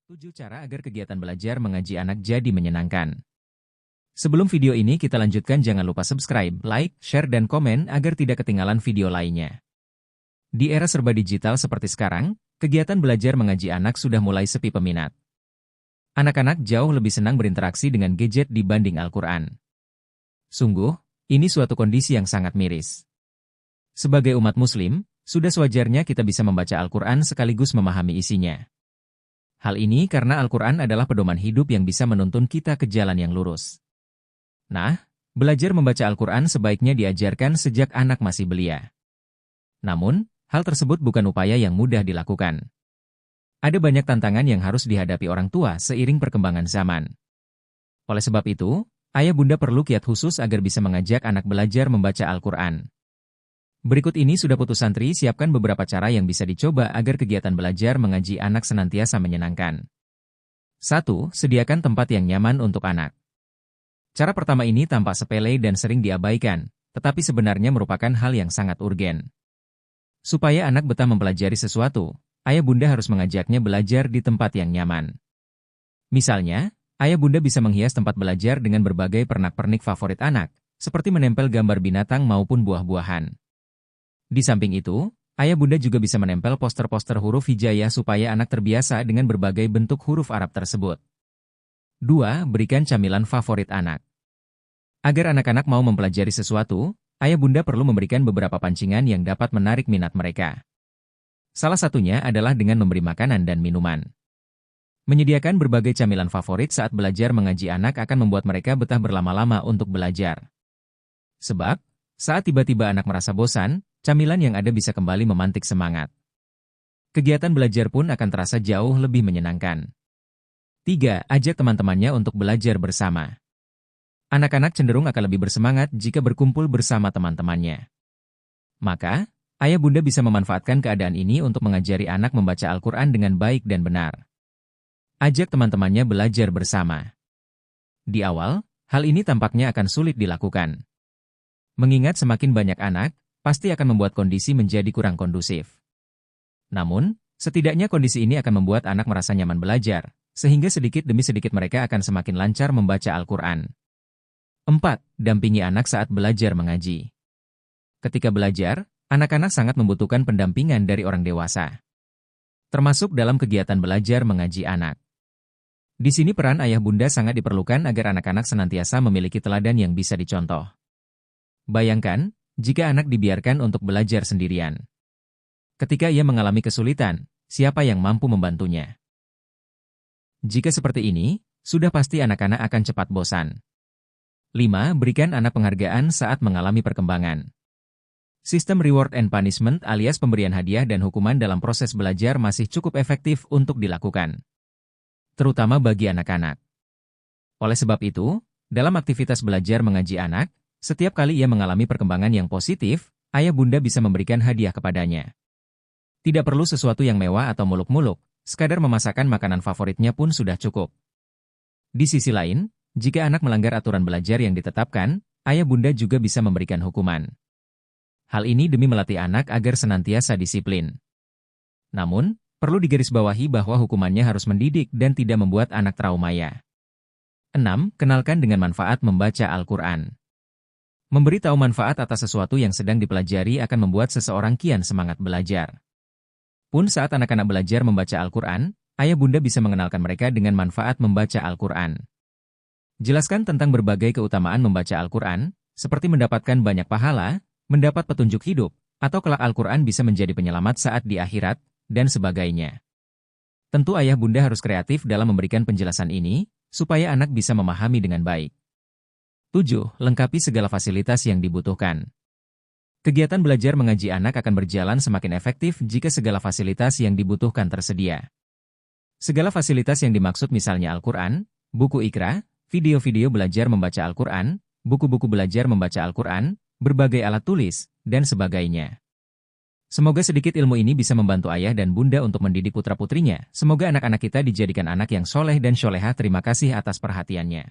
7 cara agar kegiatan belajar mengaji anak jadi menyenangkan. Sebelum video ini kita lanjutkan, jangan lupa subscribe, like, share, dan komen agar tidak ketinggalan video lainnya. Di era serba digital seperti sekarang, kegiatan belajar mengaji anak sudah mulai sepi peminat. Anak-anak jauh lebih senang berinteraksi dengan gadget dibanding Al-Quran. Sungguh, ini suatu kondisi yang sangat miris. Sebagai umat muslim, sudah sewajarnya kita bisa membaca Al-Quran sekaligus memahami isinya. Hal ini karena Al-Quran adalah pedoman hidup yang bisa menuntun kita ke jalan yang lurus. Nah, belajar membaca Al-Quran sebaiknya diajarkan sejak anak masih belia. Namun, hal tersebut bukan upaya yang mudah dilakukan. Ada banyak tantangan yang harus dihadapi orang tua seiring perkembangan zaman. Oleh sebab itu, ayah bunda perlu kiat khusus agar bisa mengajak anak belajar membaca Al-Quran. Berikut ini sudah putus santri siapkan beberapa cara yang bisa dicoba agar kegiatan belajar mengaji anak senantiasa menyenangkan. 1. Sediakan tempat yang nyaman untuk anak. Cara pertama ini tampak sepele dan sering diabaikan, tetapi sebenarnya merupakan hal yang sangat urgen. Supaya anak betah mempelajari sesuatu, ayah bunda harus mengajaknya belajar di tempat yang nyaman. Misalnya, ayah bunda bisa menghias tempat belajar dengan berbagai pernak-pernik favorit anak, seperti menempel gambar binatang maupun buah-buahan. Di samping itu, ayah bunda juga bisa menempel poster-poster huruf hijaiyah supaya anak terbiasa dengan berbagai bentuk huruf Arab tersebut. 2. Berikan camilan favorit anak. Agar anak-anak mau mempelajari sesuatu, ayah bunda perlu memberikan beberapa pancingan yang dapat menarik minat mereka. Salah satunya adalah dengan memberi makanan dan minuman. Menyediakan berbagai camilan favorit saat belajar mengaji anak akan membuat mereka betah berlama-lama untuk belajar. Sebab, saat tiba-tiba anak merasa bosan, camilan yang ada bisa kembali memantik semangat. Kegiatan belajar pun akan terasa jauh lebih menyenangkan. 3. Ajak teman-temannya untuk belajar bersama. Anak-anak cenderung akan lebih bersemangat jika berkumpul bersama teman-temannya. Maka, ayah bunda bisa memanfaatkan keadaan ini untuk mengajari anak membaca Al-Quran dengan baik dan benar. Ajak teman-temannya belajar bersama. Di awal, hal ini tampaknya akan sulit dilakukan. Mengingat semakin banyak anak, pasti akan membuat kondisi menjadi kurang kondusif. Namun, setidaknya kondisi ini akan membuat anak merasa nyaman belajar, sehingga sedikit demi sedikit mereka akan semakin lancar membaca Al-Quran. 4. Dampingi anak saat belajar mengaji. Ketika belajar, anak-anak sangat membutuhkan pendampingan dari orang dewasa. Termasuk dalam kegiatan belajar mengaji anak. Di sini peran ayah bunda sangat diperlukan agar anak-anak senantiasa memiliki teladan yang bisa dicontoh. Bayangkan, jika anak dibiarkan untuk belajar sendirian. Ketika ia mengalami kesulitan, siapa yang mampu membantunya? Jika seperti ini, sudah pasti anak-anak akan cepat bosan. 5. Berikan anak penghargaan saat mengalami perkembangan. Sistem reward and punishment alias pemberian hadiah dan hukuman dalam proses belajar masih cukup efektif untuk dilakukan. Terutama bagi anak-anak. Oleh sebab itu, dalam aktivitas belajar mengaji anak, setiap kali ia mengalami perkembangan yang positif, ayah bunda bisa memberikan hadiah kepadanya. Tidak perlu sesuatu yang mewah atau muluk-muluk, sekadar memasakkan makanan favoritnya pun sudah cukup. Di sisi lain, jika anak melanggar aturan belajar yang ditetapkan, ayah bunda juga bisa memberikan hukuman. Hal ini demi melatih anak agar senantiasa disiplin. Namun, perlu digarisbawahi bahwa hukumannya harus mendidik dan tidak membuat anak traumaya. 6. Kenalkan dengan manfaat membaca Al-Quran. Memberi tahu manfaat atas sesuatu yang sedang dipelajari akan membuat seseorang kian semangat belajar. Pun saat anak-anak belajar membaca Al-Quran, ayah bunda bisa mengenalkan mereka dengan manfaat membaca Al-Quran. Jelaskan tentang berbagai keutamaan membaca Al-Quran, seperti mendapatkan banyak pahala, mendapat petunjuk hidup, atau kelak Al-Quran bisa menjadi penyelamat saat di akhirat, dan sebagainya. Tentu ayah bunda harus kreatif dalam memberikan penjelasan ini, supaya anak bisa memahami dengan baik. 7. Lengkapi segala fasilitas yang dibutuhkan. Kegiatan belajar mengaji anak akan berjalan semakin efektif jika segala fasilitas yang dibutuhkan tersedia. Segala fasilitas yang dimaksud misalnya Al-Quran, buku Iqra, video-video belajar membaca Al-Quran, buku-buku belajar membaca Al-Quran, berbagai alat tulis, dan sebagainya. Semoga sedikit ilmu ini bisa membantu ayah dan bunda untuk mendidik putra-putrinya. Semoga anak-anak kita dijadikan anak yang soleh dan soleha. Terima kasih atas perhatiannya.